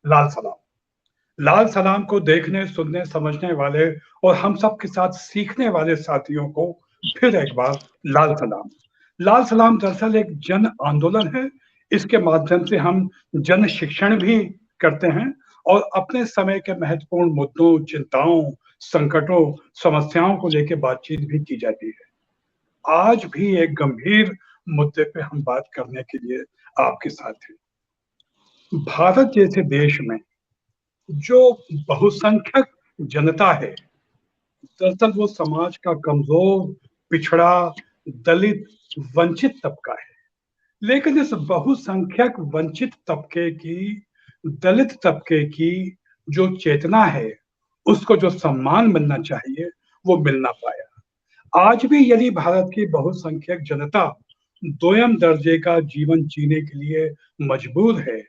लाल सलाम। लाल सलाम को देखने, सुनने, समझने वाले और हम सब के साथ सीखने वाले साथियों को फिर एक बार लाल सलाम। लाल सलाम दरअसल एक जन आंदोलन है। इसके माध्यम से हम जन शिक्षण भी करते हैं और अपने समय के महत्वपूर्ण मुद्दों, चिंताओं, संकटों, समस्याओं को लेकर बातचीत भी की जाती है। आज भी एक गंभीर मुद्दे पे हम बात करने के लिए आपके साथ हैं। भारत जैसे देश में जो बहुसंख्यक जनता है, दरअसल वो समाज का कमजोर, पिछड़ा, दलित, वंचित तबका है। लेकिन इस बहुसंख्यक वंचित तबके की, दलित तबके की जो चेतना है, उसको जो सम्मान मिलना चाहिए, वो मिल ना पाया। आज भी यदि भारत की बहुसंख्यक जनता दोयम दर्जे का जीवन जीने के लिए मजबूर है,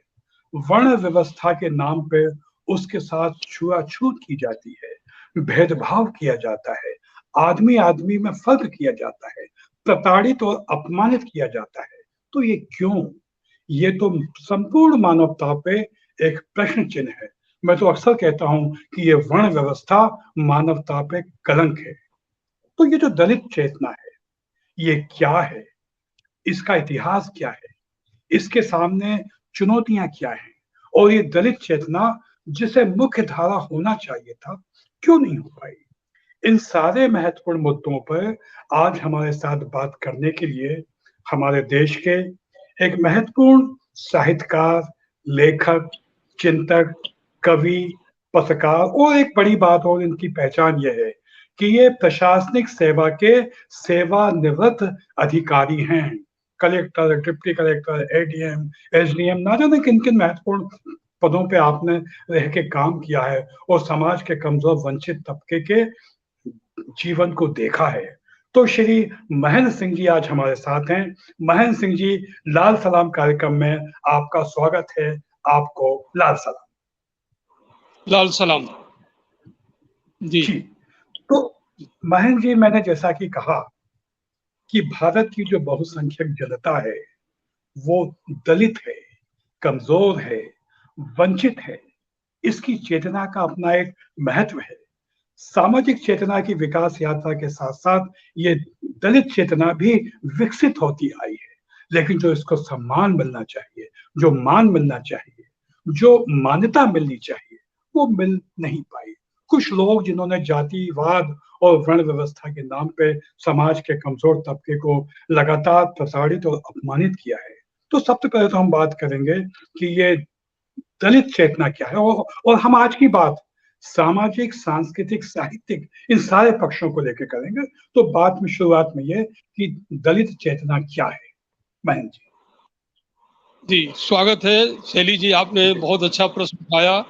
वर्ण व्यवस्था के नाम पे उसके साथ छुआछूत की जाती है, भेदभाव किया जाता है, आदमी आदमी में फर्क किया जाता है, प्रताड़ित और अपमानित किया जाता है, तो ये क्यों? ये तो संपूर्ण मानवता पे एक प्रश्न चिन्ह है। मैं तो अक्सर कहता हूं कि ये वर्ण व्यवस्था मानवता पे कलंक है। तो ये जो दलित चेतना है, ये क्या है? इसका इतिहास क्या है? इसके सामने चुनौतियां क्या हैं? और ये दलित चेतना जिसे मुख्य धारा होना चाहिए था, क्यों नहीं हो पाई? इन सारे महत्वपूर्ण मुद्दों पर आज हमारे साथ बात करने के लिए हमारे देश के एक महत्वपूर्ण साहित्यकार, लेखक, चिंतक, कवि, पत्रकार और एक बड़ी बात और इनकी पहचान यह है कि ये प्रशासनिक सेवा के सेवानिवृत्त अधिकारी हैं। Collector, deputy collector, ADM, SDM, ना जाने किन किन महत्वपूर्ण पदों पे आपने रह के काम किया है और समाज के कमजोर वंचित तबके के जीवन को देखा है। तो श्री महेंद्र सिंह जी आज हमारे साथ हैं। महेंद्र सिंह जी, लाल सलाम कार्यक्रम में आपका स्वागत है। आपको लाल सलाम। लाल सलाम जी। जी, तो महेंद्र जी, मैंने जैसा कि कहा कि भारत की जो बहुसंख्यक जनता है, वो दलित है, कमजोर है, वंचित है। इसकी चेतना का अपना एक महत्व है। सामाजिक चेतना की विकास यात्रा के साथ साथ ये दलित चेतना भी विकसित होती आई है। लेकिन जो इसको सम्मान मिलना चाहिए, जो मान मिलना चाहिए, जो मान्यता मिलनी चाहिए, वो मिल नहीं पाई। कुछ लोग जिन्होंने जातिवाद और वर्ण व्यवस्था के नाम पे समाज के कमजोर तबके को लगातार प्रताड़ित और अपमानित किया है। तो सबसे पहले तो हम बात करेंगे कि ये दलित चेतना क्या है, और हम आज की बात सामाजिक, सांस्कृतिक, साहित्यिक इन सारे पक्षों को लेकर करेंगे। तो बात में शुरुआत में ये कि दलित चेतना क्या है, महेंद्र जी, स्वागत है शैली जी। आपने जी। बहुत अच्छा प्रश्न उठाया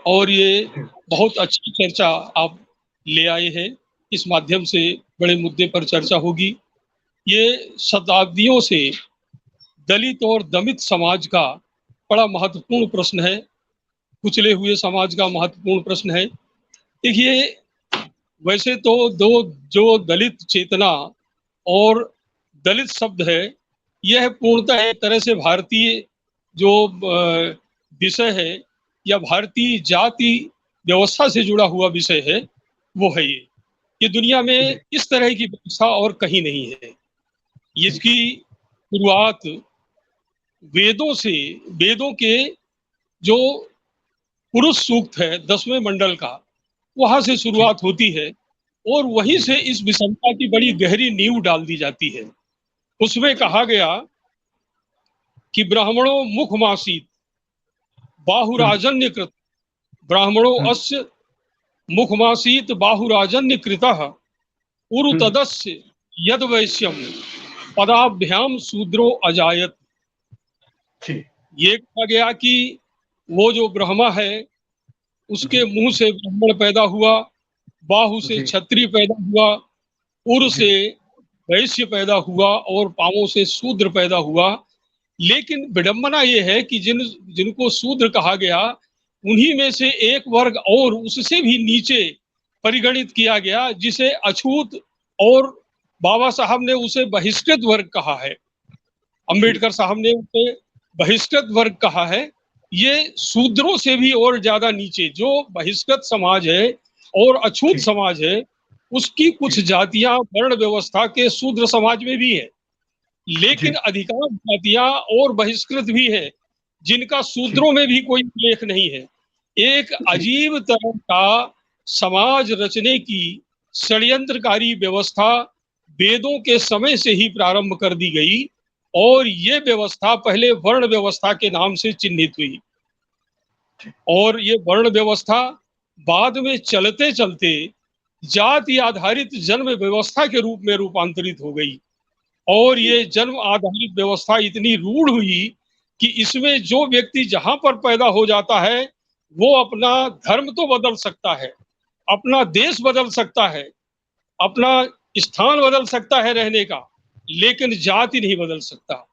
और ये जी। बहुत अच्छी चर्चा आप ले आए हैं। इस माध्यम से बड़े मुद्दे पर चर्चा होगी। ये शताब्दियों से दलित और दमित समाज का बड़ा महत्वपूर्ण प्रश्न है, कुचले हुए समाज का महत्वपूर्ण प्रश्न है। देखिए, वैसे तो दो जो दलित चेतना और दलित शब्द है, यह पूर्णतः एक तरह से भारतीय जो विषय है या भारतीय जाति व्यवस्था से जुड़ा हुआ विषय है, वो है ये दुनिया में इस तरह की व्यवस्था और कहीं नहीं है। इसकी शुरुआत वेदों से, वेदों के जो पुरुष सूक्त है 10वें मंडल का, वहां से शुरुआत होती है और वहीं से इस विषमता की बड़ी गहरी नींव डाल दी जाती है। उसमें कहा गया कि ब्राह्मणों मुखमासीत बाहुराजन्य कृत, ब्राह्मणों अस्य मुखमासीत बाहुराजन्य कृतः उरुतदस्य यद वैश्यम पदाभ्याम शूद्रो अजायत। ये कहा गया कि वो जो ब्रह्मा है, उसके मुंह से ब्राह्मण पैदा हुआ, बाहु से क्षत्रिय पैदा हुआ, उर से वैश्य पैदा हुआ और पांवों से शूद्र पैदा हुआ। लेकिन विडंबना ये है कि जिनको शूद्र कहा गया, उन्हीं में से एक वर्ग और उससे भी नीचे परिगणित किया गया, जिसे अछूत, और बाबा साहब ने उसे बहिष्कृत वर्ग कहा है, अंबेडकर साहब ने उसे बहिष्कृत वर्ग कहा है। ये शूद्रों से भी और ज्यादा नीचे, जो बहिष्कृत समाज है और अछूत समाज है, उसकी कुछ जातियां वर्ण व्यवस्था के शूद्र समाज में भी है, लेकिन अधिकांश जातियां और बहिष्कृत भी है जिनका शूद्रों में भी कोई उल्लेख नहीं है। एक अजीब तरह का समाज रचने की षड्यंत्रकारी व्यवस्था वेदों के समय से ही प्रारंभ कर दी गई, और ये व्यवस्था पहले वर्ण व्यवस्था के नाम से चिन्हित हुई, और ये वर्ण व्यवस्था बाद में चलते चलते जाति आधारित जन्म व्यवस्था के रूप में रूपांतरित हो गई। और ये जन्म आधारित व्यवस्था इतनी रूढ़ हुई कि इसमें जो व्यक्ति जहां पर पैदा हो जाता है वो अपना धर्म तो बदल सकता है, अपना देश बदल सकता है, अपना स्थान बदल सकता है रहने का, लेकिन जाति नहीं बदल सकता।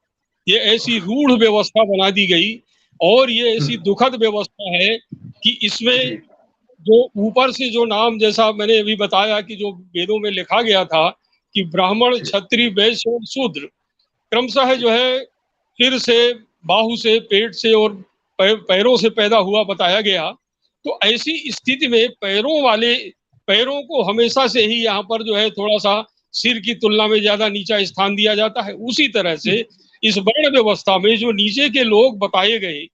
ये ऐसी रूढ़ व्यवस्था बना दी गई, और ये ऐसी दुखद व्यवस्था है कि इसमें जो ऊपर से जो नाम, जैसा मैंने अभी बताया कि जो वेदों में लिखा गया था कि ब्राह्मण, क्षत्रिय, वैश्य और शूद्र, क्रमशः जो है सिर से, बाहु से, पेट से और पैरों से पैदा हुआ बताया गया। तो ऐसी स्थिति में पैरों को हमेशा से ही यहाँ पर जो है थोड़ा सा सिर की तुलना में ज्यादा नीचा स्थान दिया जाता है। उसी तरह से इस वर्ण व्यवस्था में जो नीचे के लोग बताए गए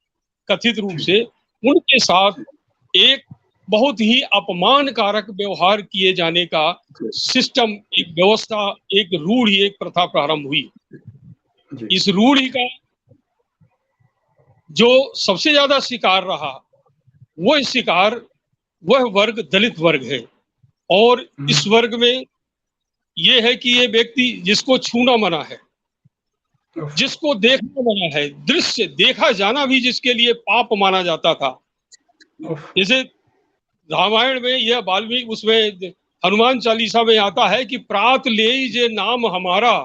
कथित रूप से, उनके साथ एक बहुत ही अपमानकारक व्यवहार किए जाने का सिस्टम, एक व्यवस्था, एक रूढ़ी, एक प्रथा प्रारंभ हुई। इस रूढ़ी का जो सबसे ज्यादा शिकार रहा वह वर्ग दलित वर्ग है। और इस वर्ग में यह है कि ये व्यक्ति जिसको छूना मना है, जिसको देखना मना है, दृश्य देखा जाना भी जिसके लिए पाप माना जाता था। जैसे रामायण में यह वाल्मीकि, उसमें हनुमान चालीसा में आता है कि प्रात ले जे नाम हमारा,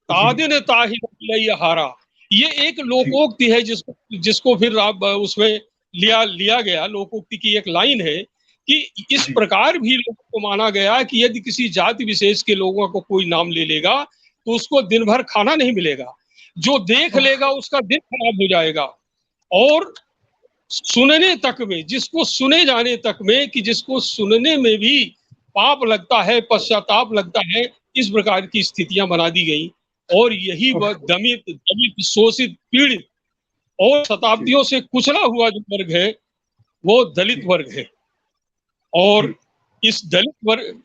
तादिन ताहि हारा। ये एक लोकोक्ति है जिसको फिर उसमें लिया गया। लोकोक्ति की एक लाइन है कि इस प्रकार भी लोगों को माना गया कि यदि किसी जाति विशेष के लोगों को कोई नाम ले लेगा तो उसको दिन भर खाना नहीं मिलेगा, जो देख लेगा उसका दिन खराब हो जाएगा। और सुनने तक में, जिसको सुने जाने तक में, कि जिसको सुनने में भी पाप लगता है, पश्चाताप लगता है, इस प्रकार की स्थितियां बना दी गई। और यही वह दमित, शोषित, पीड़ित और शताब्दियों से कुचला हुआ जो वर्ग है वो दलित वर्ग है। और इस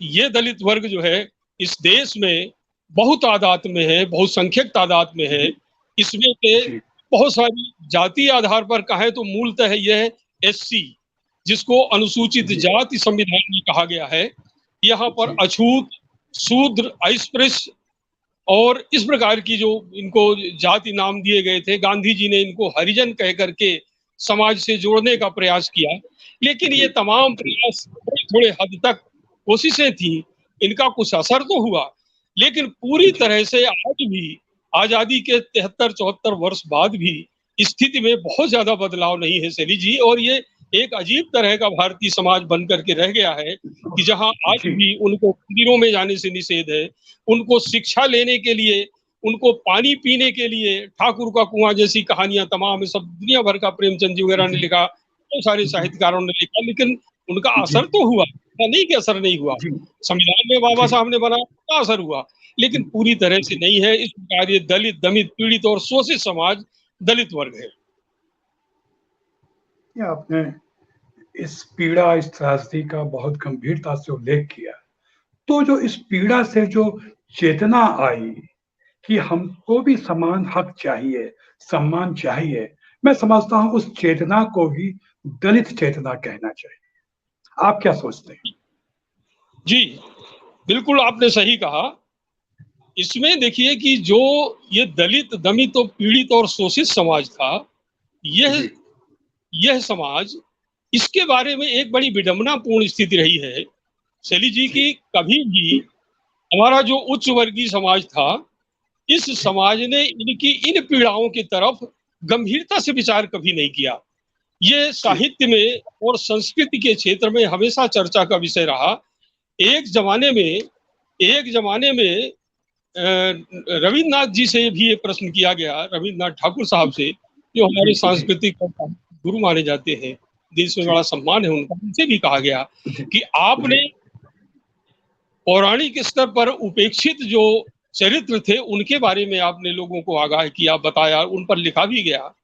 ये दलित वर्ग जो है इस देश में बहुत तादाद में है, बहुत संख्यक तादाद में है। इसमें के बहुत सारी जाति आधार पर कहें तो मूलतः यह एससी, जिसको अनुसूचित जाति संविधान में कहा गया है, यहाँ पर अछूत, शूद्र, अस्पृश्य और इस प्रकार की जो इनको जाति नाम दिए गए थे। गांधी जी ने इनको हरिजन कह करके समाज से जोड़ने का प्रयास किया, लेकिन ये तमाम प्रयास थोड़े हद तक कोशिशें थी, इनका कुछ असर तो हुआ, लेकिन पूरी तरह से आज भी आजादी के 73-74 वर्ष बाद भी स्थिति में बहुत ज्यादा बदलाव नहीं है शैली जी। और ये एक अजीब तरह का भारतीय समाज बन करके रह गया है कि जहां आज भी उनको मंदिरों में जाने से निषेध है, उनको शिक्षा लेने के लिए, उनको पानी पीने के लिए ठाकुर का कुआं जैसी कहानियां तमाम सब दुनिया भर का प्रेमचंद जी वगैरह ने लिखा, बहुत सारे साहित्यकारों ने लिखा, लेकिन उनका असर तो हुआ, नहीं कि असर नहीं हुआ। संविधान में बाबा साहब ने बनाया, उसका असर हुआ, लेकिन पूरी तरह से नहीं है। इस प्रकार ये दलित, दमित, पीड़ित और शोषित समाज दलित वर्ग है। आपने इस पीड़ा, इस त्रासदी का बहुत गंभीरता से उल्लेख किया। तो जो इस पीड़ा से जो चेतना आई कि हमको भी समान हक चाहिए, सम्मान चाहिए, मैं समझता हूं उस चेतना को भी दलित चेतना कहना चाहिए। आप क्या सोचते हैं? जी बिल्कुल, आपने सही कहा। इसमें देखिए कि जो ये दलित, दमित, पीड़ित और शोषित समाज था, यह समाज, इसके बारे में एक बड़ी विडंबनापूर्ण स्थिति रही है शैली जी की कभी भी हमारा जो उच्च वर्गीय समाज था, इस समाज ने इनकी इन पीड़ाओं की तरफ गंभीरता से विचार कभी नहीं किया। ये साहित्य में और संस्कृति के क्षेत्र में हमेशा चर्चा का विषय रहा। एक जमाने में रविन्द्रनाथ जी से भी ये प्रश्न किया गया, रविन्द्रनाथ ठाकुर साहब से, जो हमारे सांस्कृतिक गुरु माने जाते हैं, देश में बड़ा सम्मान है उनका। उनसे भी कहा गया कि आपने पौराणिक स्तर पर उपेक्षित जो चरित्र थे उनके बारे में आपने लोगों को आगाह किया, बताया, उन पर लिखा भी गया।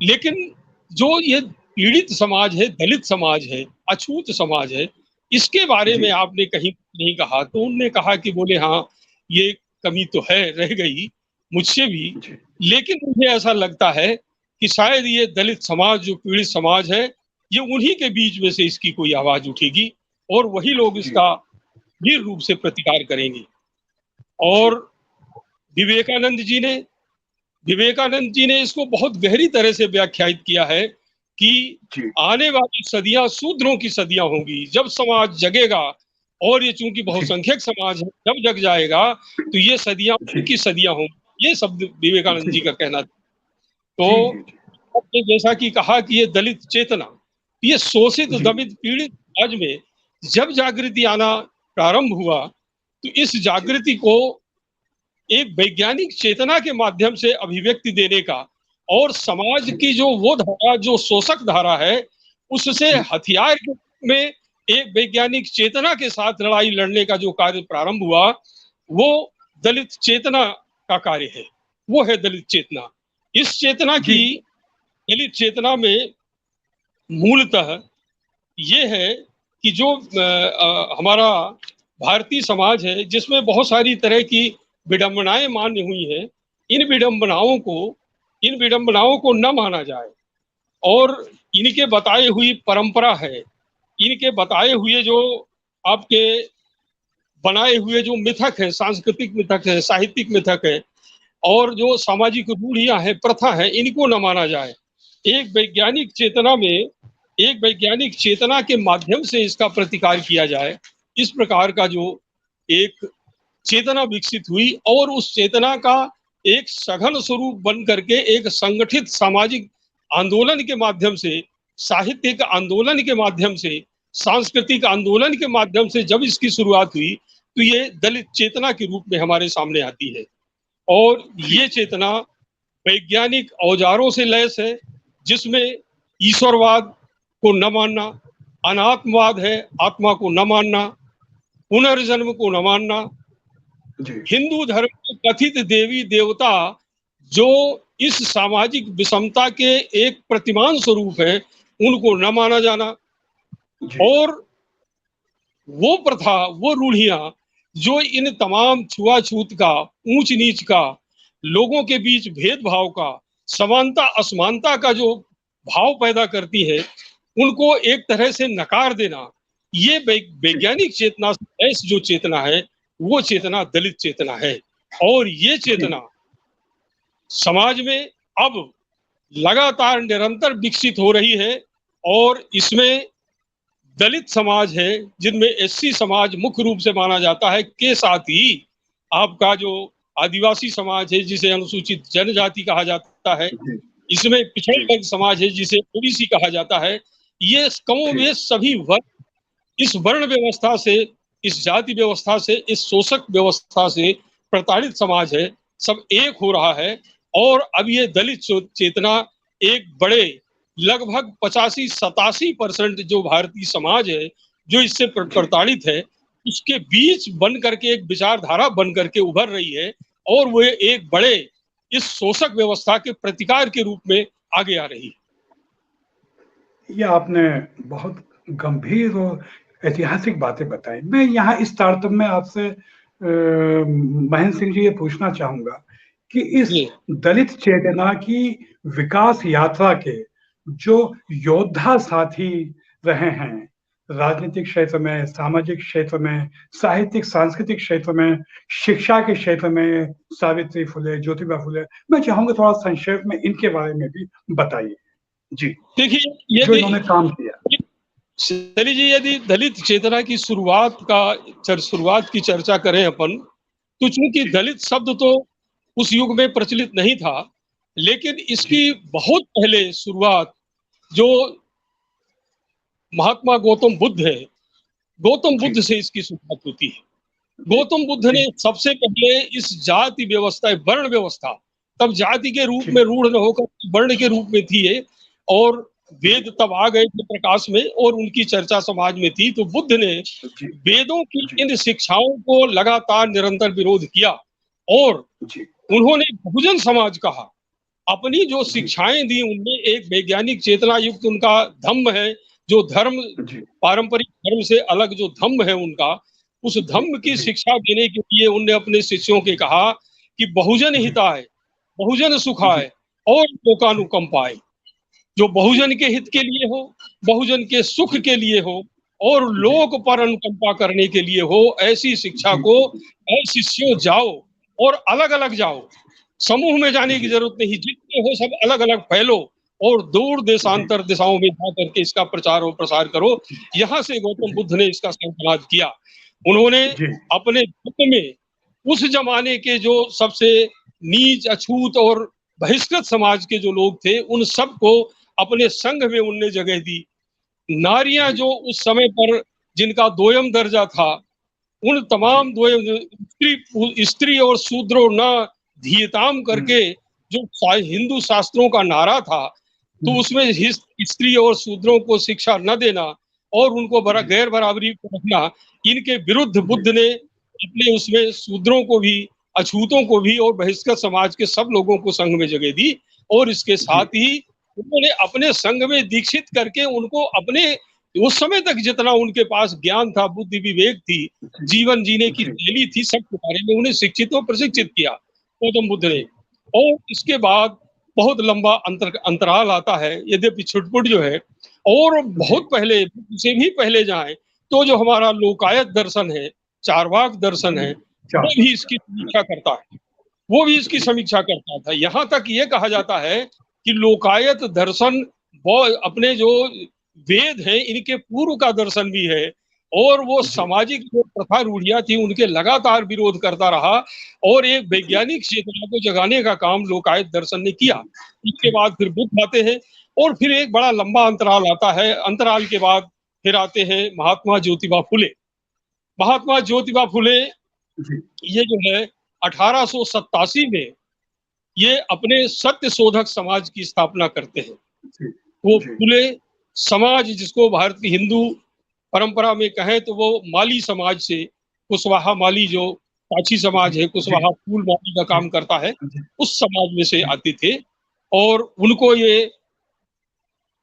लेकिन जो ये पीड़ित समाज है, दलित समाज है, अछूत समाज है, इसके बारे में आपने कहीं नहीं कहा। तो उनने कहा कि बोले हाँ, ये कमी तो है, रह गई मुझसे भी, लेकिन मुझे ऐसा लगता है कि शायद ये दलित समाज जो पीड़ित समाज है, ये उन्हीं के बीच में से इसकी कोई आवाज उठेगी और वही लोग इसका वीर रूप से प्रतिकार करेंगे। और विवेकानंद जी ने इसको बहुत गहरी तरह से व्याख्यायित किया है कि आने वाली सदियां शूद्रों की सदियां होंगी। जब समाज जगेगा, और ये चूंकि बहुसंख्यक समाज है, जब जग जाएगा तो ये सदियां उनकी सदियां होंगी। ये शब्द विवेकानंद जी का कहना था। तो आपने जैसा कि कहा कि ये दलित चेतना, ये शोषित, दमित, पीड़ित समाज में जब जागृति आना प्रारंभ हुआ, तो इस जागृति को एक वैज्ञानिक चेतना के माध्यम से अभिव्यक्ति देने का, और समाज की जो वो धारा, जो शोषक धारा है, उससे हथियार के रूप में एक वैज्ञानिक चेतना के साथ लड़ाई लड़ने का जो कार्य प्रारंभ हुआ, वो दलित चेतना का कार्य है। वो है दलित चेतना। इस चेतना की, दलित चेतना में मूलतः ये है कि जो हमारा भारतीय समाज है, जिसमें बहुत सारी तरह की विडंबनाएं मान्य हुई हैं, इन विडंबनाओं को न माना जाए, और इनके बताए हुई परंपरा है, इनके बताए हुए जो आपके बनाए हुए जो मिथक है, सांस्कृतिक मिथक है, साहित्यिक मिथक है, और जो सामाजिक रूढ़ियां हैं, प्रथा है, इनको न माना जाए। एक वैज्ञानिक चेतना के माध्यम से इसका प्रतिकार किया जाए। इस प्रकार का जो एक चेतना विकसित हुई, और उस चेतना का एक सघन स्वरूप बन करके एक संगठित सामाजिक आंदोलन के माध्यम से, साहित्यिक आंदोलन के माध्यम से, सांस्कृतिक आंदोलन के माध्यम से जब इसकी शुरुआत हुई, तो ये दलित चेतना के रूप में हमारे सामने आती है। और ये चेतना वैज्ञानिक औजारों से लैस है, जिसमें ईश्वरवाद को न मानना, अनात्मवाद है, आत्मा को न मानना, पुनर्जन्म को न मानना, हिंदू धर्म के कथित देवी देवता जो इस सामाजिक विषमता के एक प्रतिमान स्वरूप है, उनको न माना जाना, और वो प्रथा, वो रूढ़ियां जो इन तमाम छुआछूत का, ऊंच नीच का, लोगों के बीच भेदभाव का, समानता असमानता का जो भाव पैदा करती है, उनको एक तरह से नकार देना, ये वैज्ञानिक चेतना से ऐसी जो चेतना है, वो चेतना दलित चेतना है। और ये चेतना समाज में अब लगातार निरंतर विकसित हो रही है, और इसमें दलित समाज है, जिनमें एससी समाज मुख्य रूप से माना जाता है, के साथ ही आपका जो आदिवासी समाज है, जिसे अनुसूचित जनजाति कहा जाता है, इसमें पिछड़े वर्ग समाज है, जिसे ओबीसी कहा जाता है, ये कमोबेश सभी वर्ग इस वर्ण व्यवस्था से, इस जाति व्यवस्था से, इस शोषक व्यवस्था से प्रताड़ित समाज है, सब एक हो रहा है। और अब ये दलित चेतना एक बड़े लगभग 85-87% जो भारतीय समाज है, जो इससे प्रताड़ित है, उसके बीच बन करके एक विचारधारा बन करके उभर रही है, और वो एक बड़े इस शोषक व्यवस्था के प्रतिकार के रूप में आगे आ रही है। ये आपने बहुत गंभीर और ऐतिहासिक बातें बताई। मैं यहाँ इस तारतम्य में आपसे महेंद्र सिंह जी ये पूछना चाहूंगा कि इस दलित चेतना की विकास यात्रा के जो योद्धा साथी रहे हैं, राजनीतिक क्षेत्र में, सामाजिक क्षेत्र में, साहित्यिक सांस्कृतिक क्षेत्र में, शिक्षा के क्षेत्र में, सावित्री फुले, ज्योतिबा फुले, मैं चाहूंगा थोड़ा संक्षेप में इनके बारे में भी बताइए। जी, देखिए, जो इन्होंने काम किया। शैली जी, यदि दलित चेतना की शुरुआत की चर्चा करें अपन, तो चूंकि दलित शब्द तो उस युग में प्रचलित नहीं था, लेकिन इसकी बहुत पहले शुरुआत जो महात्मा गौतम बुद्ध है, गौतम बुद्ध से इसकी शुरुआत होती है। गौतम बुद्ध ने सबसे पहले इस जाति व्यवस्था, वर्ण व्यवस्था, तब जाति के रूप में रूढ़ न होकर वर्ण के रूप में थी, और वेद तब आ गए थे प्रकाश में और उनकी चर्चा समाज में थी। तो बुद्ध ने वेदों की इन शिक्षाओं को लगातार निरंतर विरोध किया और उन्होंने बहुजन समाज कहा। अपनी जो शिक्षाएं दी उनमें एक वैज्ञानिक चेतना युक्त उनका धम्म है, जो धर्म पारंपरिक धर्म से अलग जो धम्म है उनका, उस धम्म की शिक्षा देने के लिए उनने अपने शिष्यों के कहा कि बहुजन हिताय, बहुजन सुखाय और लोकानुकंपाय, जो बहुजन के हित के लिए हो, बहुजन के सुख के लिए हो और लोक पर अनुकंपा करने के लिए हो, ऐसी शिक्षा को शिष्यों जाओ और अलग अलग जाओ, समूह में जाने की जरूरत नहीं, जितने हो सब अलग अलग फैलो और दूर देशांतर दिशाओं में जा करके इसका प्रचार और प्रसार करो। यहाँ से गौतम बुद्ध ने इसका संकल्प किया। उन्होंने अपने धर्म में उस जमाने के जो सबसे नीच, अछूत और बहिष्कृत समाज के जो लोग थे उन सबको अपने संघ में उनने जगह दी। नारियां जो उस समय पर जिनका दोयम दर्जा था, उन तमाम स्त्री और शूद्रो न धीयताम करके जो हिंदू शास्त्रों का नारा था, तो उसमें स्त्री और शूद्रों को शिक्षा न देना और उनको गैर बराबरी रखना, इनके विरुद्ध बुद्ध ने अपने उसमें शूद्रों को भी, अछूतों को भी और बहिष्कृत समाज के सब लोगों को संघ में जगह दी। और इसके साथ ही उन्होंने अपने संघ में दीक्षित करके उनको अपने उस समय तक जितना उनके पास ज्ञान था, बुद्धि विवेक थी, जीवन जीने की शैली थी, सब के बारे में उन्हें शिक्षित और प्रशिक्षित किया गौतम बुद्ध ने। और इसके बाद बहुत लंबा अंतराल आता है, यद्यपि छुटपुट जो है, और बहुत पहले से भी पहले जाए तो जो हमारा लोकायत दर्शन है, चारवाक दर्शन है, वो भी इसकी समीक्षा करता है, वो भी इसकी समीक्षा करता था। यहाँ तक ये कहा जाता है कि लोकायत दर्शन वो अपने जो वेद हैं इनके पूर्व का दर्शन भी है और वो सामाजिक जो प्रथा रूढ़ियां थी उनके लगातार विरोध करता रहा और एक वैज्ञानिक चेतना को जगाने का काम लोकायत दर्शन ने किया। इसके बाद फिर बुद्ध आते हैं और फिर एक बड़ा लंबा अंतराल आता है। अंतराल के बाद फिर आते हैं महात्मा ज्योतिबा फुले। महात्मा ज्योतिबा फुले ये जो है 1887 में ये अपने सत्य शोधक समाज की स्थापना करते हैं। वो फुले समाज, जिसको भारत की हिंदू परंपरा में कहें तो वो माली समाज से, कुशवाहा माली जो काची समाज है, कुशवाहा फूल माली का काम करता है, उस समाज में से आते थे। और उनको ये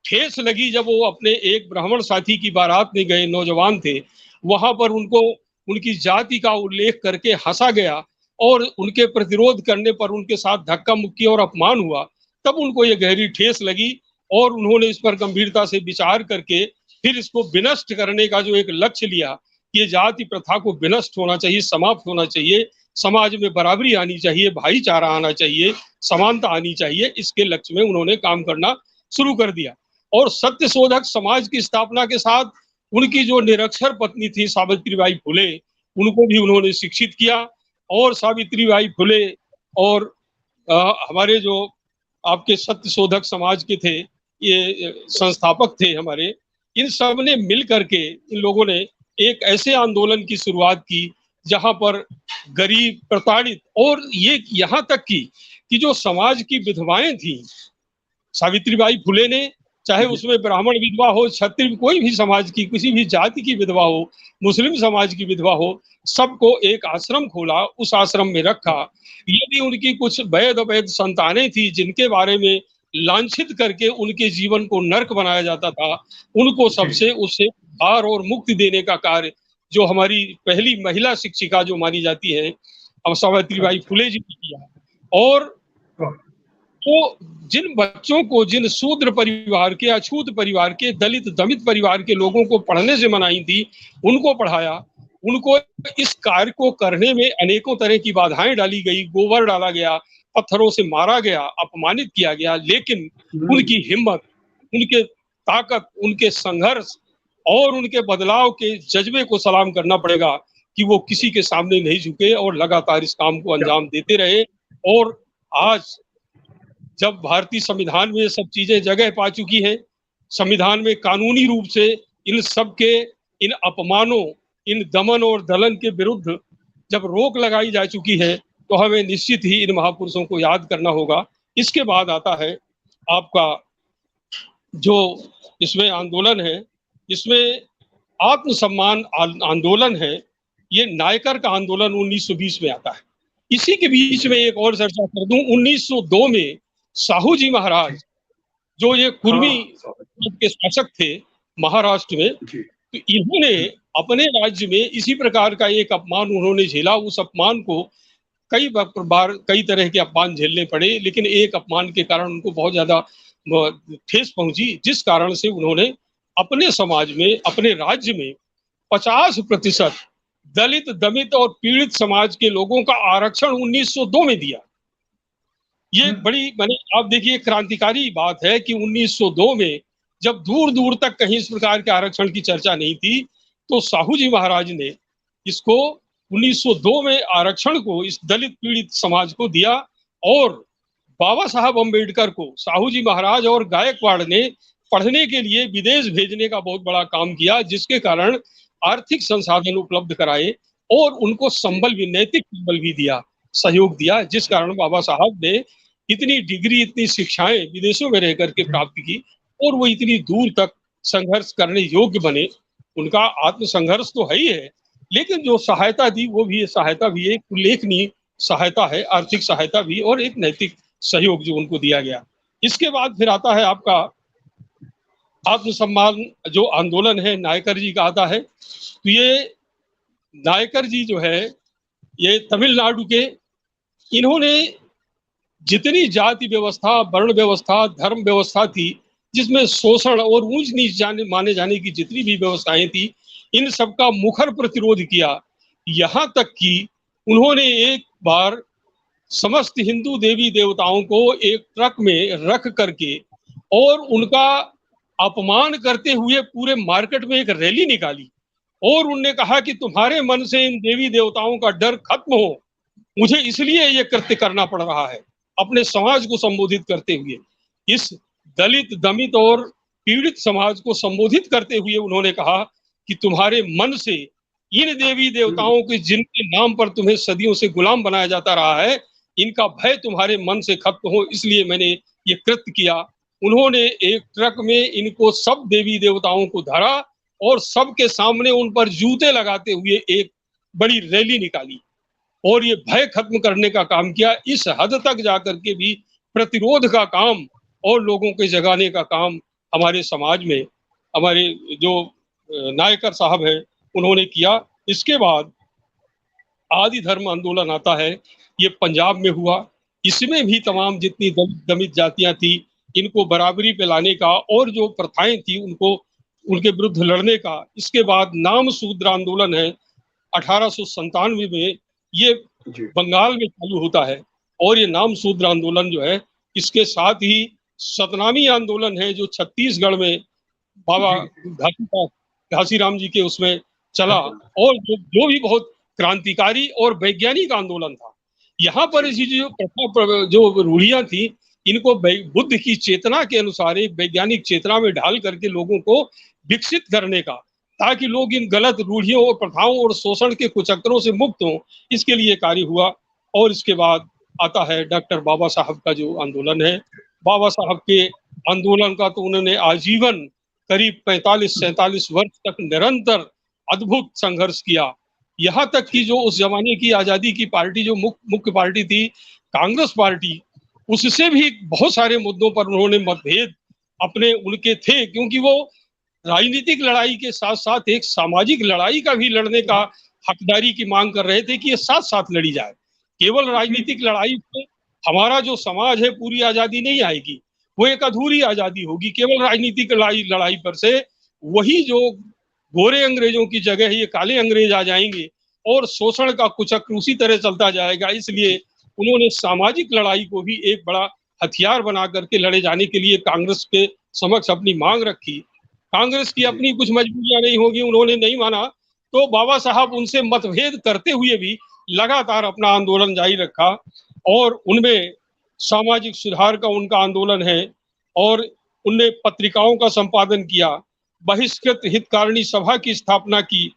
ठेस लगी जब वो अपने एक ब्राह्मण साथी की बारात में गए, नौजवान थे, वहां पर उनको उनकी जाति का उल्लेख करके हंसा गया और उनके प्रतिरोध करने पर उनके साथ धक्का मुक्की और अपमान हुआ। तब उनको ये गहरी ठेस लगी और उन्होंने इस पर गंभीरता से विचार करके फिर इसको विनष्ट करने का जो एक लक्ष्य लिया, ये जाति प्रथा को विनष्ट होना चाहिए, समाप्त होना चाहिए, समाज में बराबरी आनी चाहिए, भाईचारा आना चाहिए, समानता आनी चाहिए, इसके लक्ष्य में उन्होंने काम करना शुरू कर दिया। और सत्य शोधक समाज की स्थापना के साथ उनकी जो निरक्षर पत्नी थी सावित्रीबाई फुले, उनको भी उन्होंने शिक्षित किया। और सावित्रीबाई फुले और हमारे जो आपके सत्य शोधक समाज के थे, ये संस्थापक थे हमारे, इन सब ने मिल करके इन लोगों ने एक ऐसे आंदोलन की शुरुआत की जहां पर गरीब, प्रताड़ित और ये यहाँ तक कि जो समाज की विधवाएं थी, सावित्रीबाई फुले ने, चाहे उसमें ब्राह्मण विधवा हो, क्षत्रिय, कोई भी समाज की, किसी भी जाति की विधवा हो, मुस्लिम समाज की विधवा हो, सबको एक आश्रम खोला, उस आश्रम में रखा। यदि उनकी कुछ वैध अवैध संतानें थी जिनके बारे में लांछित करके उनके जीवन को नर्क बनाया जाता था, उनको सबसे उससे उद्धार और मुक्ति देने का कार्य जो हमारी पहली महिला शिक्षिका जो मानी जाती है अब सावित्रीबाई फुले जी ने किया। और तो जिन बच्चों को, जिन शूद्र परिवार के, अछूत परिवार के, दलित दमित परिवार के लोगों को पढ़ने से मनाही थी, उनको पढ़ाया। उनको इस कार्य को करने में अनेकों तरह की बाधाएं डाली गई, गोबर डाला गया, पत्थरों से मारा गया, अपमानित किया गया, लेकिन उनकी हिम्मत, उनके ताकत, उनके संघर्ष और उनके बदलाव के जज्बे को सलाम करना पड़ेगा कि वो किसी के सामने नहीं झुके और लगातार इस काम को अंजाम देते रहे। और आज जब भारतीय संविधान में ये सब चीजें जगह पा चुकी हैं, संविधान में कानूनी रूप से इन सब के, इन अपमानों, इन दमन और दलन के विरुद्ध जब रोक लगाई जा चुकी है, तो हमें निश्चित ही इन महापुरुषों को याद करना होगा। इसके बाद आता है आपका जो इसमें आंदोलन है, इसमें आत्मसम्मान आंदोलन है, ये नायकर का आंदोलन 1920 में आता है। इसी के बीच में एक और चर्चा कर दूं, 1902 में साहू जी महाराज, जो ये कुर्मी के शासक थे महाराष्ट्र में, तो इन्होंने अपने राज्य में इसी प्रकार का एक अपमान उन्होंने झेला। उस अपमान को कई बार कई तरह के अपमान झेलने पड़े, लेकिन एक अपमान के कारण उनको बहुत ज्यादा ठेस पहुंची, जिस कारण से उन्होंने अपने समाज में, अपने राज्य में 50% दलित, दमित और पीड़ित समाज के लोगों का आरक्षण 1902 में दिया। ये बड़ी, मैंने आप देखिए, क्रांतिकारी बात है कि 1902 में जब दूर दूर तक कहीं इस प्रकार के आरक्षण की चर्चा नहीं थी, तो साहू जी महाराज ने इसको 1902 में आरक्षण को इस दलित पीड़ित समाज को दिया। और बाबा साहब अम्बेडकर को साहू जी महाराज और गायकवाड़ ने पढ़ने के लिए विदेश भेजने का बहुत बड़ा काम किया, जिसके कारण आर्थिक संसाधन उपलब्ध कराए और उनको संबल भी, नैतिक संबल भी दिया, सहयोग दिया, जिस कारण बाबा साहब ने इतनी डिग्री, इतनी शिक्षाएं विदेशों में रह करके प्राप्त की और वो इतनी दूर तक संघर्ष करने योग्य बने। उनका आत्मसंघर्ष तो है ही है, लेकिन जो सहायता दी वो भी, सहायता भी एक उल्लेखनीय सहायता है, आर्थिक सहायता भी और एक नैतिक सहयोग जो उनको दिया गया। इसके बाद फिर आता है आपका आत्मसम्मान जो आंदोलन है, नायकर जी का आता है। तो ये नायकर जी जो है, ये तमिलनाडु के, इन्होंने जितनी जाति व्यवस्था, वर्ण व्यवस्था, धर्म व्यवस्था थी, जिसमें शोषण और ऊंच नीच माने जाने की जितनी भी व्यवस्थाएं थी, इन सबका मुखर प्रतिरोध किया। यहाँ तक कि उन्होंने एक बार समस्त हिंदू देवी देवताओं को एक ट्रक में रख करके और उनका अपमान करते हुए पूरे मार्केट में एक रैली निकाली और उनने कहा कि तुम्हारे मन से इन देवी देवताओं का डर खत्म हो, मुझे इसलिए ये कृत्य करना पड़ रहा है। अपने समाज को संबोधित करते हुए, इस दलित, दमित और पीड़ित समाज को संबोधित करते हुए उन्होंने कहा कि तुम्हारे मन से इन देवी देवताओं के जिनके नाम पर तुम्हें सदियों से गुलाम बनाया जाता रहा है, इनका भय तुम्हारे मन से खत्म हो, इसलिए मैंने ये कृत्य किया। उन्होंने एक ट्रक में इनको, सब देवी देवताओं को धरा और सबके सामने उन पर जूते लगाते हुए एक बड़ी रैली निकाली और ये भय खत्म करने का काम किया। इस हद तक जाकर के भी प्रतिरोध का काम और लोगों के जगाने का काम हमारे समाज में हमारे जो नायकर साहब हैं उन्होंने किया। इसके बाद आदि धर्म आंदोलन आता है, ये पंजाब में हुआ। इसमें भी तमाम जितनी दलित जातियां थी, इनको बराबरी पे लाने का और जो प्रथाएं थी उनको, उनके विरुद्ध लड़ने का। इसके बाद नाम शूद्र आंदोलन है 1897 में, ये बंगाल में चालू होता है। और ये नाम शूद्र आंदोलन जो है, इसके साथ ही सतनामी आंदोलन है जो छत्तीसगढ़ में बाबा घासीराम जी के उसमें चला और जो भी बहुत क्रांतिकारी और वैज्ञानिक आंदोलन था। यहाँ पर इसी जो रूढ़ियां थी, इनको बुद्ध की चेतना के अनुसार एक वैज्ञानिक चेतना में ढाल करके लोगों को विकसित करने का, ताकि लोग इन गलत रूढ़ियों और प्रथाओं और शोषण के कुचक्रों से मुक्त हों, इसके लिए कार्य हुआ। और इसके बाद आता है डॉक्टर बाबा साहब का जो आंदोलन है। बाबा साहब के आंदोलन का तो उन्होंने आजीवन करीब 45-47 वर्ष तक निरंतर अद्भुत संघर्ष किया। यहाँ तक कि जो उस जमाने की आजादी की पार्टी, जो मुख्य पार्टी थी कांग्रेस पार्टी, उससे भी बहुत सारे मुद्दों पर उन्होंने मतभेद अपने उनके थे, क्योंकि वो राजनीतिक लड़ाई के साथ साथ एक सामाजिक लड़ाई का भी लड़ने का हकदारी की मांग कर रहे थे कि ये साथ साथ लड़ी जाए। केवल राजनीतिक लड़ाई से हमारा जो समाज है पूरी आजादी नहीं आएगी, वो एक अधूरी आजादी होगी। केवल राजनीतिक लड़ाई पर से वही जो गोरे अंग्रेजों की जगह ये काले अंग्रेज आ जाएंगे और शोषण का कुचक्र उसी तरह चलता जाएगा। इसलिए उन्होंने सामाजिक लड़ाई को भी एक बड़ा हथियार बना करके लड़े जाने के लिए कांग्रेस के समक्ष अपनी मांग रखी। कांग्रेस की अपनी कुछ मजबूरियां नहीं होगी, उन्होंने नहीं माना, तो बाबा साहब उनसे मतभेद करते हुए भी लगातार अपना आंदोलन जारी रखा और उनमें सामाजिक सुधार का उनका आंदोलन है। और उनने पत्रिकाओं का संपादन किया, बहिष्कृत हितकारिणी सभा की स्थापना की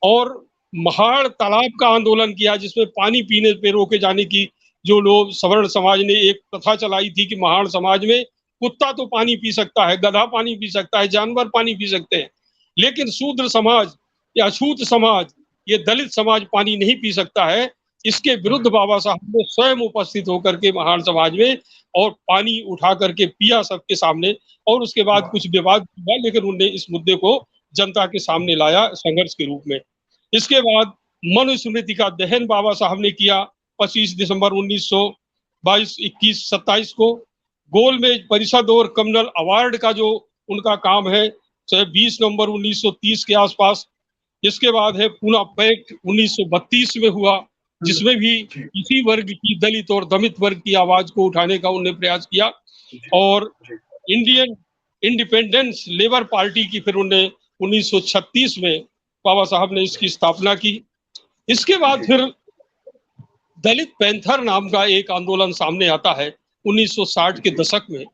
और महाड़ तालाब का आंदोलन किया, जिसमें पानी पीने पे रोके जाने की जो लोग सवर्ण समाज ने एक प्रथा चलाई थी कि महाड़ समाज में कुत्ता तो पानी पी सकता है, गधा पानी पी सकता है, जानवर पानी पी सकते हैं, लेकिन शूद्र समाज या अछूत समाज, ये दलित समाज पानी नहीं पी सकता है। इसके विरुद्ध बाबा साहब ने स्वयं उपस्थित होकर के महान समाज में और पानी उठा करके पिया सबके सामने, और उसके बाद कुछ विवाद हुआ, लेकिन उन्होंने इस मुद्दे को जनता के सामने लाया संघर्ष के रूप में। इसके बाद मनुस्मृति का दहन बाबा साहब ने किया 25 दिसंबर 1922, 21, 27 को। गोलमेज परिषद और कम्युनल अवार्ड का जो उनका काम है 20 नवंबर 1930 के आसपास। इसके बाद है पूना पैक्ट 1932 में हुआ, जिसमें भी इसी वर्ग की, दलित और दमित वर्ग की आवाज को उठाने का उन्होंने प्रयास किया। और इंडियन इंडिपेंडेंस लेबर पार्टी की फिर उन्होंने 1936 में बाबा साहब ने इसकी स्थापना की। इसके बाद फिर दलित पैंथर नाम का एक आंदोलन सामने आता है 1960 के दशक में,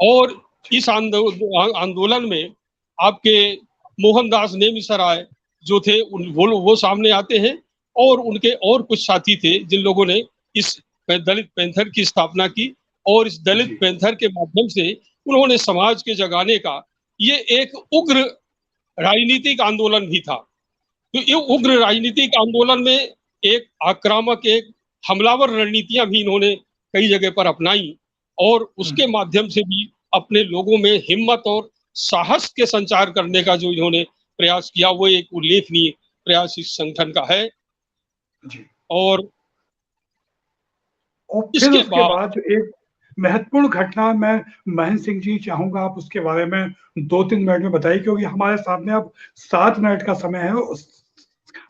और इस आंदोलन में आपके मोहनदास नेमिसराय जो थे वो सामने आते हैं, और उनके और कुछ साथी थे जिन लोगों ने इस दलित पैंथर की स्थापना की। और इस दलित पैंथर के माध्यम से उन्होंने समाज के जगाने का ये एक उग्र राजनीतिक आंदोलन भी था। तो ये उग्र राजनीतिक आंदोलन में एक आक्रामक, एक हमलावर रणनीतियां भी इन्होंने कई जगह पर अपनाई, और उसके माध्यम से भी अपने लोगों में हिम्मत और साहस के संचार करने का जो इन्होंने प्रयास किया, वो एक उल्लेखनीय प्रयास इस संगठन का है। और फिर उसके बाद एक महत्वपूर्ण घटना, मैं महेंद्र सिंह जी चाहूंगा आप उसके बारे में 2-3 मिनट में बताइए, क्योंकि हमारे सामने अब 7 मिनट का समय है,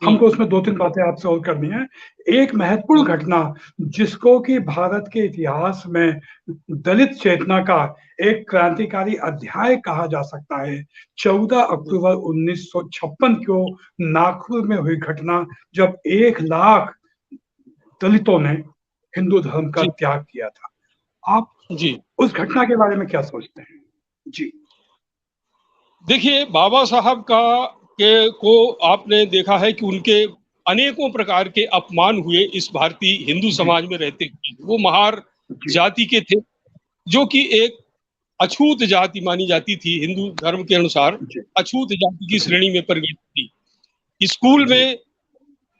हमको उसमें 2-3 बातें आपसे और करनी है। एक महत्वपूर्ण घटना जिसको कि भारत के इतिहास में दलित चेतना का एक क्रांतिकारी अध्याय कहा जा सकता है, 14 अक्टूबर 1956 को नागपुर में हुई घटना, जब 1 लाख दलितों ने हिंदू धर्म का त्याग किया था। आप जी उस घटना के बारे में क्या सोचते हैं? जी देखिए, बाबा साहब को आपने देखा है कि उनके अनेकों प्रकार के अपमान हुए इस भारतीय हिंदू समाज में रहते हुए। वो महार जाति के थे, जो कि एक अछूत जाति मानी जाती थी, हिंदू धर्म के अनुसार अछूत जाति की श्रेणी में परिगणित थी। स्कूल में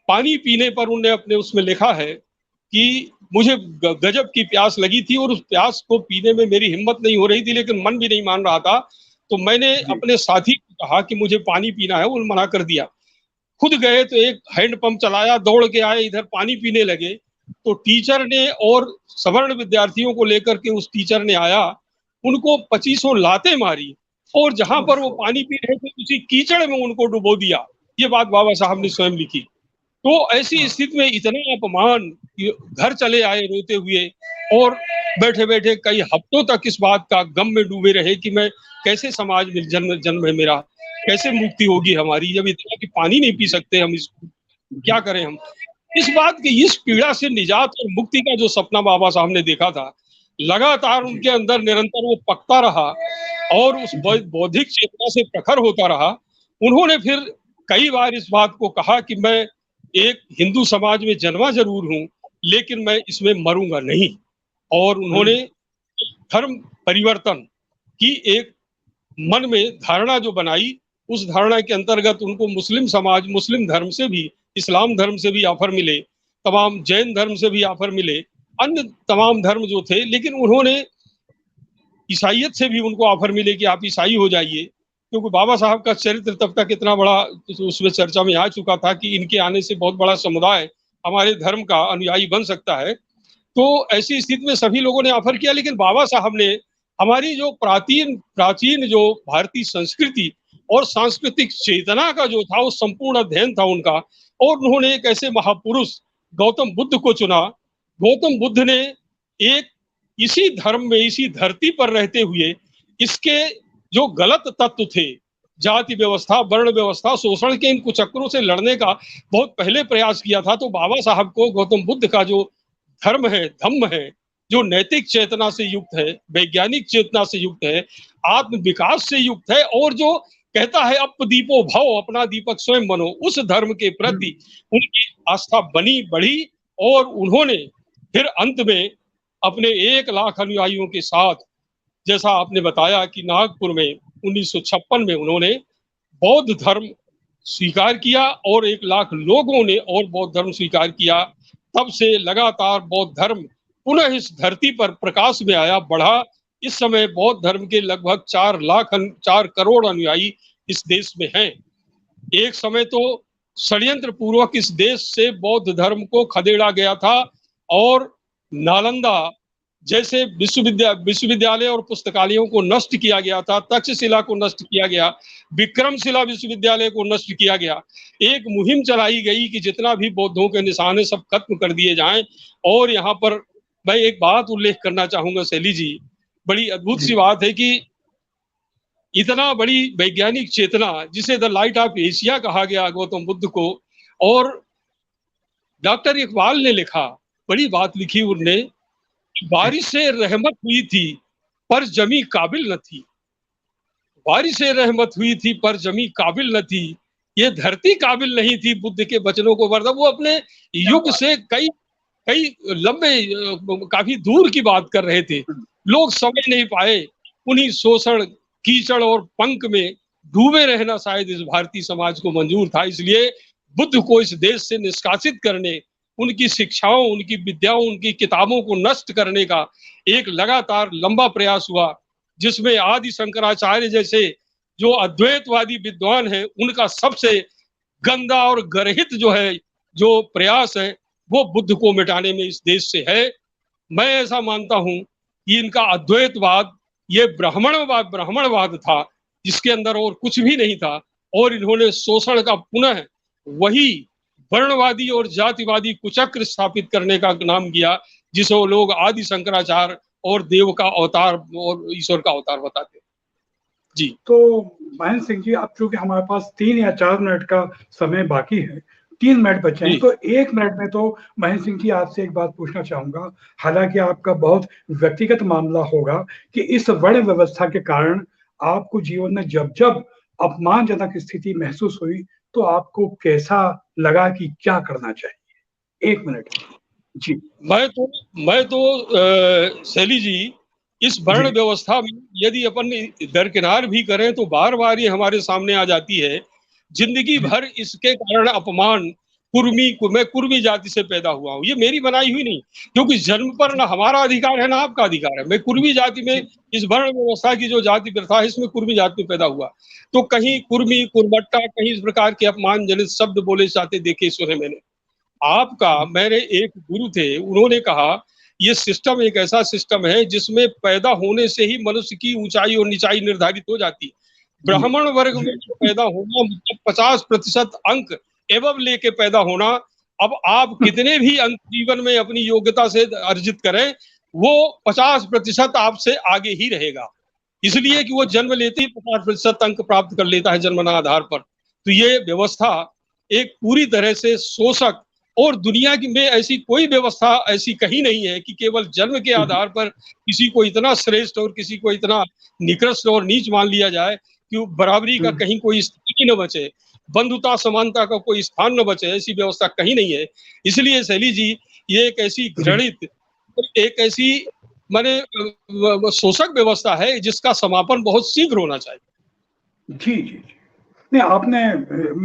पानी पीने पर उन्होंने अपने उसमें लिखा है कि मुझे गजब की प्यास लगी थी और उस प्यास को पीने में मेरी हिम्मत नहीं हो रही थी, लेकिन मन भी नहीं मान रहा था। तो मैंने अपने साथी को कहा कि मुझे पानी पीना है, उन्होंने मना कर दिया। खुद गए तो एक हैंडपंप चलाया, दौड़ के आए, इधर पानी पीने लगे। तो टीचर ने और सवर्ण विद्यार्थियों को लेकर के उस टीचर ने आया, उनको 25 लातें मारी, और जहां पर वो पानी पी रहे थे उसी कीचड़ में उनको डुबो दिया। ये बात बाबा साहब ने स्वयं लिखी। तो ऐसी स्थिति में इतना अपमान, घर चले आए रोते हुए, और बैठे बैठे कई हफ्तों तक इस बात का गम में डूबे रहे कि मैं कैसे, समाज में जन्म है मेरा, कैसे मुक्ति होगी हमारी, जब इतना कि पानी नहीं पी सकते हम, इसको क्या करें हम। इस बात की, इस पीड़ा से निजात और मुक्ति का जो सपना बाबा साहब ने देखा था, लगातार उनके अंदर निरंतर वो पकता रहा और उस बौद्धिक चेतना से प्रखर होता रहा। उन्होंने फिर कई बार इस बात को कहा कि मैं एक हिंदू समाज में जन्मा जरूर हूं, लेकिन मैं इसमें मरूंगा नहीं। और उन्होंने धर्म परिवर्तन की एक मन में धारणा जो बनाई, उस धारणा के अंतर्गत उनको मुस्लिम समाज, मुस्लिम धर्म से भी, इस्लाम धर्म से भी ऑफर मिले, तमाम जैन धर्म से भी ऑफर मिले, अन्य तमाम धर्म जो थे, लेकिन उन्होंने ईसाइयत से भी उनको ऑफर मिले कि आप ईसाई हो जाइए, क्योंकि बाबा साहब का चरित्र तब तक इतना बड़ा उसमें चर्चा में आ चुका था कि इनके आने से बहुत बड़ा समुदाय हमारे धर्म का अनुयायी बन सकता है। तो ऐसी स्थिति में सभी लोगों ने ऑफर किया, लेकिन बाबा साहब ने हमारी जो प्राचीन जो भारतीय संस्कृति और सांस्कृतिक चेतना का जो था, वो संपूर्ण अध्ययन था उनका, और उन्होंने एक ऐसे महापुरुष गौतम बुद्ध को चुना। गौतम बुद्ध ने एक इसी धर्म में, इसी धरती पर रहते हुए इसके जो गलत तत्व थे, जाति व्यवस्था, वर्ण व्यवस्था, शोषण के इन कुचक्रों से लड़ने का बहुत पहले प्रयास किया था। तो बाबा साहब को गौतम बुद्ध का जो धर्म है, धम्म है, जो नैतिक चेतना से युक्त है, वैज्ञानिक चेतना से युक्त है, आत्म विकास से युक्त है, और जो कहता है अपदीपो भव, अपना दीपक स्वयं बनो, उस धर्म के प्रति उनकी आस्था बनी बढ़ी। और उन्होंने फिर अंत में अपने 1 लाख अनुयायियों के साथ जैसा आपने बताया कि नागपुर में 1956 में उन्होंने बौद्ध धर्म स्वीकार किया और 1 लाख लोगों ने और बौद्ध धर्म स्वीकार किया। तब से लगातार बौद्ध धर्म पुनः इस धरती पर प्रकाश में आया, बढ़ा। इस समय बौद्ध धर्म के लगभग 4 करोड़ अनुयायी इस देश में हैं। एक समय तो षड्यंत्र पूर्वक इस देश से बौद्ध धर्म को खदेड़ा गया था और नालंदा जैसे विश्वविद्यालय और पुस्तकालयों को नष्ट किया गया था, तक्षशिला को नष्ट किया गया, विक्रमशिला विश्वविद्यालय को नष्ट किया गया। एक मुहिम चलाई गई कि जितना भी बौद्धों के निशान है सब खत्म कर दिए जाएं। और यहाँ पर मैं एक बात उल्लेख करना चाहूंगा शैली जी, बड़ी अद्भुत सी बात है कि इतना बड़ी वैज्ञानिक चेतना जिसे द लाइट ऑफ एशिया कहा गया गौतम बुद्ध को, और डॉक्टर इकबाल ने लिखा, बड़ी बात लिखी उनने, बारिश से रहमत हुई थी पर जमी काबिल न थी। बारिश से रहमत हुई थी पर जमी काबिल न थी। ये धरती काबिल नहीं थी बुद्ध के वचनों को वर्णन। वो अपने युग से कई लंबे काफी दूर की बात कर रहे थे, लोग समझ नहीं पाए। उन्हीं शोषण, कीचड़ और पंख में डूबे रहना शायद इस भारतीय समाज को मंजूर था। इसलिए बुद्ध को इस देश से निष्कासित करने, उनकी शिक्षाओं, उनकी विद्याओं, उनकी किताबों को नष्ट करने का एक लगातार लंबा प्रयास हुआ, जिसमें आदि शंकराचार्य जैसे जो अद्वैतवादी विद्वान हैं, उनका सबसे गंदा और गर्हित जो प्रयास है वो बुद्ध को मिटाने में इस देश से है। मैं ऐसा मानता हूं कि इनका अद्वैतवाद ये ब्राह्मणवाद था, जिसके अंदर और कुछ भी नहीं था, और इन्होंने शोषण का पुनः वही वर्णवादी और जातिवादी कुचक्र स्थापित करने का नाम किया, जिसे लोग आदि शंकराचार्य और देव का अवतार और ईश्वर का अवतार बताते हैं। जी तो महेंद्र सिंह जी, अब चूंकि हमारे पास 3 या 4 मिनट का समय बाकी है, 3 मिनट बचे हैं, तो 1 मिनट में तो महेंद्र सिंह जी आपसे एक बात पूछना चाहूंगा, हालांकि आपका बहुत व्यक्तिगत मामला होगा कि इस वर्ण व्यवस्था के कारण आपको जीवन में जब जब अपमानजनक स्थिति महसूस हुई तो आपको कैसा लगा कि क्या करना चाहिए? 1 मिनट जी। मैं तो शैली जी, इस वर्ण व्यवस्था में यदि अपन दरकिनार भी करें तो बार बार ये हमारे सामने आ जाती है। जिंदगी भर इसके कारण अपमान, मैं कुर्मी जाति से पैदा हुआ हूँ, ये मेरी बनाई हुई नहीं, क्योंकि जन्म पर ना हमारा अधिकार है ना आपका अधिकार है। मैं कुर्मी जाति में, इस वर्ण व्यवस्था की जो जाति प्रथा है, इसमें कुर्मी जाति में पैदा हुआ। तो कहीं कुर्मी, कुर्मट्टा, कहीं इस प्रकार के अपमानजनित शब्द बोले जाते देखे सुने मैंने। मेरे एक गुरु थे, उन्होंने कहा ये सिस्टम एक ऐसा सिस्टम है जिसमें पैदा होने से ही मनुष्य की ऊंचाई और नीचाई निर्धारित हो जाती है। ब्राह्मण वर्ग में पैदा होना मतलब 50% अंक एवं लेके पैदा होना। अब आप कितने भी अंक जीवन में अपनी योग्यता से अर्जित करें, वो 50% आपसे आगे ही रहेगा, इसलिए कि वो जन्म लेते ही 50% अंक प्राप्त कर लेता है जन्मना आधार पर। तो ये व्यवस्था एक पूरी तरह से शोषक, और दुनिया की में ऐसी कोई व्यवस्था ऐसी कहीं नहीं है कि केवल जन्म के आधार पर किसी को इतना श्रेष्ठ और किसी को इतना निकृष्ट और नीच मान लिया जाए कि बराबरी का कहीं कोई स्थान न बचे, बंधुता समानता का कोई स्थान न बचे, ऐसी व्यवस्था कहीं नहीं है। इसलिए शैली जी, ये एक ऐसी घृणित, एक ऐसी माने शोषक व्यवस्था है जिसका समापन बहुत शीघ्र होना चाहिए। जी जी, नहीं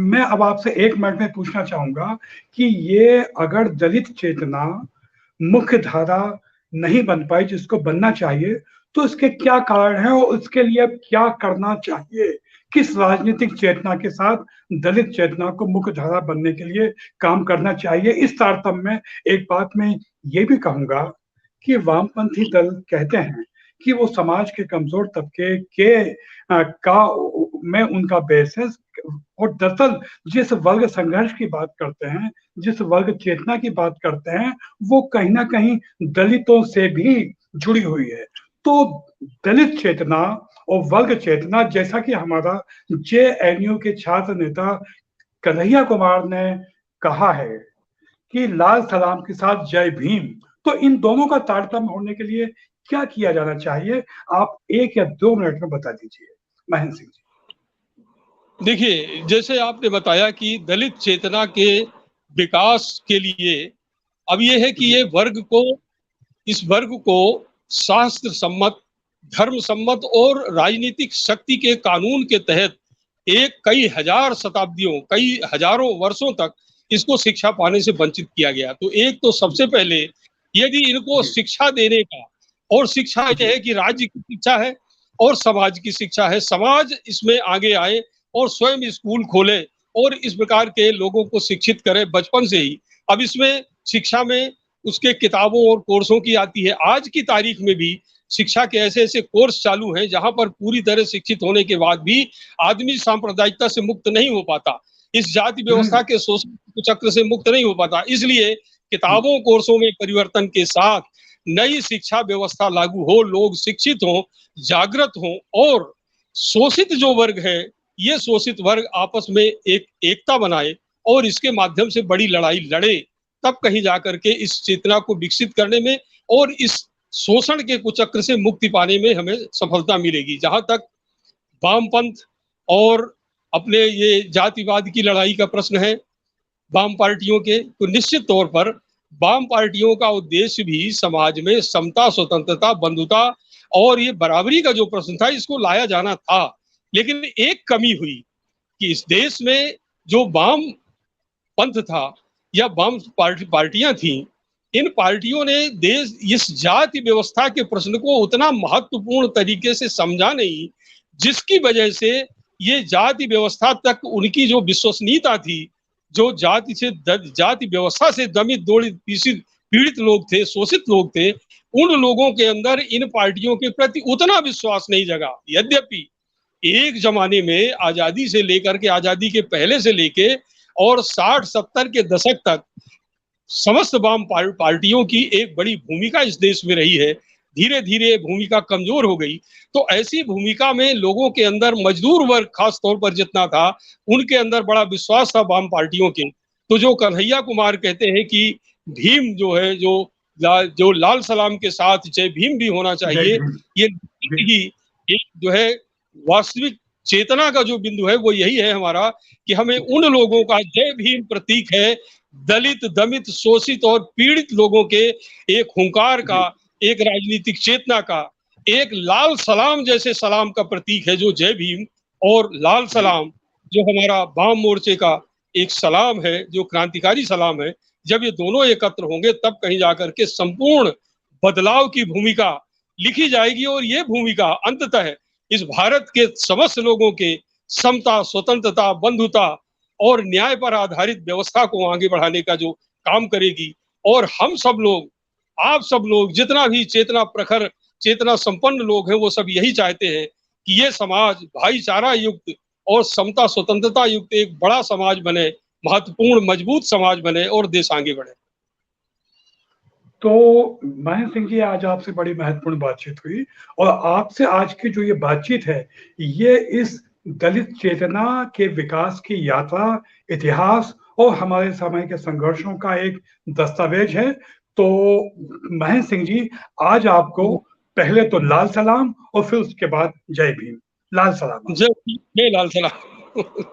मैं अब आपसे 1 मिनट में पूछना चाहूंगा कि ये अगर दलित चेतना मुख्य धारा नहीं बन पाई जिसको बनना चाहिए, तो इसके क्या कारण है और उसके लिए क्या करना चाहिए? किस राजनीतिक चेतना के साथ दलित चेतना को मुख्य धारा बनने के लिए काम करना चाहिए? इस तारतम्य में एक बात मैं ये भी कहूंगा कि वामपंथी दल कहते हैं कि वो समाज के कमजोर तबके में उनका बेस है, और दरअसल जिस वर्ग संघर्ष की बात करते हैं, जिस वर्ग चेतना की बात करते हैं, वो कहीं ना कहीं दलितों से भी जुड़ी हुई है। तो दलित चेतना और वर्ग चेतना, जैसा कि हमारा जेएनयू के छात्र नेता कन्हैया कुमार ने कहा है कि लाल सलाम के साथ जय भीम, तो इन दोनों का तारतम्य होने के लिए क्या किया जाना चाहिए? आप 1 या 2 मिनट में बता दीजिए महेंद्र सिंह जी। देखिए, जैसे आपने बताया कि दलित चेतना के विकास के लिए अब ये है कि इस वर्ग को शास्त्र सम्मत धर्म सम्मत और राजनीतिक शक्ति के कानून के तहत कई हजार शताब्दियों, कई हजारों वर्षों तक इसको शिक्षा पाने से वंचित किया गया। तो एक तो सबसे पहले यदि इनको शिक्षा देने का, और शिक्षा यह है कि राज्य की शिक्षा है और समाज की शिक्षा है, समाज इसमें आगे आए और स्वयं स्कूल खोले और इस प्रकार के लोगों को शिक्षित करे बचपन से ही। अब इसमें शिक्षा में उसके किताबों और कोर्सों की आती है। आज की तारीख में भी शिक्षा के ऐसे ऐसे कोर्स चालू हैं जहां पर पूरी तरह शिक्षित होने के बाद भी आदमी सांप्रदायिकता से मुक्त नहीं हो पाता, इस जाति व्यवस्था के शोषण चक्र से मुक्त नहीं हो पाता। इसलिए किताबों कोर्सों में परिवर्तन के साथ नई शिक्षा व्यवस्था लागू हो, लोग शिक्षित हों, जागृत हों और शोषित जो वर्ग है, ये शोषित वर्ग आपस में एक एकता बनाए और इसके माध्यम से बड़ी लड़ाई लड़े, तब कहीं जाकर के इस चेतना को विकसित करने में और इस शोषण के कुचक्र से मुक्ति पाने में हमें सफलता मिलेगी। जहां तक वामपंथ और अपने ये जातिवाद की लड़ाई का प्रश्न है वाम पार्टियों के, तो निश्चित तौर पर वाम पार्टियों का उद्देश्य भी समाज में समता, स्वतंत्रता, बंधुता और ये बराबरी का जो प्रश्न था, इसको लाया जाना था। लेकिन एक कमी हुई कि इस देश में जो वाम पंथ था या वाम पार्टियां थी, इन पार्टियों ने देश इस जाति व्यवस्था के प्रश्न को उतना महत्वपूर्ण तरीके से समझा नहीं, जिसकी वजह से ये जाति व्यवस्था तक उनकी जो विश्वसनीयता थी, जो जाति व्यवस्था से दमित पीड़ित लोग थे, शोषित लोग थे, उन लोगों के अंदर इन पार्टियों के प्रति उतना विश्वास नहीं जगा। यद्यपि एक जमाने में आजादी से लेकर के, आजादी के पहले से लेके और 60-70 के दशक तक समस्त वाम पार्टियों की एक बड़ी भूमिका इस देश में रही है। धीरे धीरे भूमिका कमजोर हो गई, तो ऐसी भूमिका में लोगों के अंदर मजदूर वर्ग खास तौर पर जितना था, उनके अंदर बड़ा विश्वास था वाम पार्टियों के। तो जो कन्हैया कुमार कहते हैं कि भीम जो है, जो लाल सलाम के साथ जय भीम भी होना चाहिए, ये एक जो है वास्तविक चेतना का जो बिंदु है वो यही है हमारा, कि हमें उन लोगों का, जय भीम प्रतीक है दलित, दमित, शोषित और पीड़ित लोगों के एक हुंकार का, एक राजनीतिक चेतना का, एक लाल सलाम जैसे सलाम का प्रतीक है जो जय भीम, और लाल सलाम जो हमारा वाम मोर्चे का एक सलाम है, जो क्रांतिकारी सलाम है। जब ये दोनों एकत्र होंगे तब कहीं जाकर के संपूर्ण बदलाव की भूमिका लिखी जाएगी और ये भूमिका अंततः इस भारत के समस्त लोगों के समता, स्वतंत्रता, बंधुता और न्याय पर आधारित व्यवस्था को आगे बढ़ाने का जो काम करेगी। और हम सब लोग, आप सब लोग, जितना भी चेतना प्रखर, चेतना संपन्न लोग हैं, वो सब यही चाहते हैं कि ये समाज भाईचारा युक्त और समता, स्वतंत्रता युक्त एक बड़ा समाज बने, महत्वपूर्ण मजबूत समाज बने और देश आगे बढ़े। तो महेंद्र सिंह जी, आज आपसे बड़ी महत्वपूर्ण बातचीत हुई और आपसे आज की जो ये बातचीत है, ये इस दलित चेतना के विकास की यात्रा, इतिहास और हमारे समय के संघर्षों का एक दस्तावेज है। तो महेंद्र सिंह जी, आज आपको पहले तो लाल सलाम और फिर उसके बाद जय भीम। लाल सलाम। जय लाल सलाम।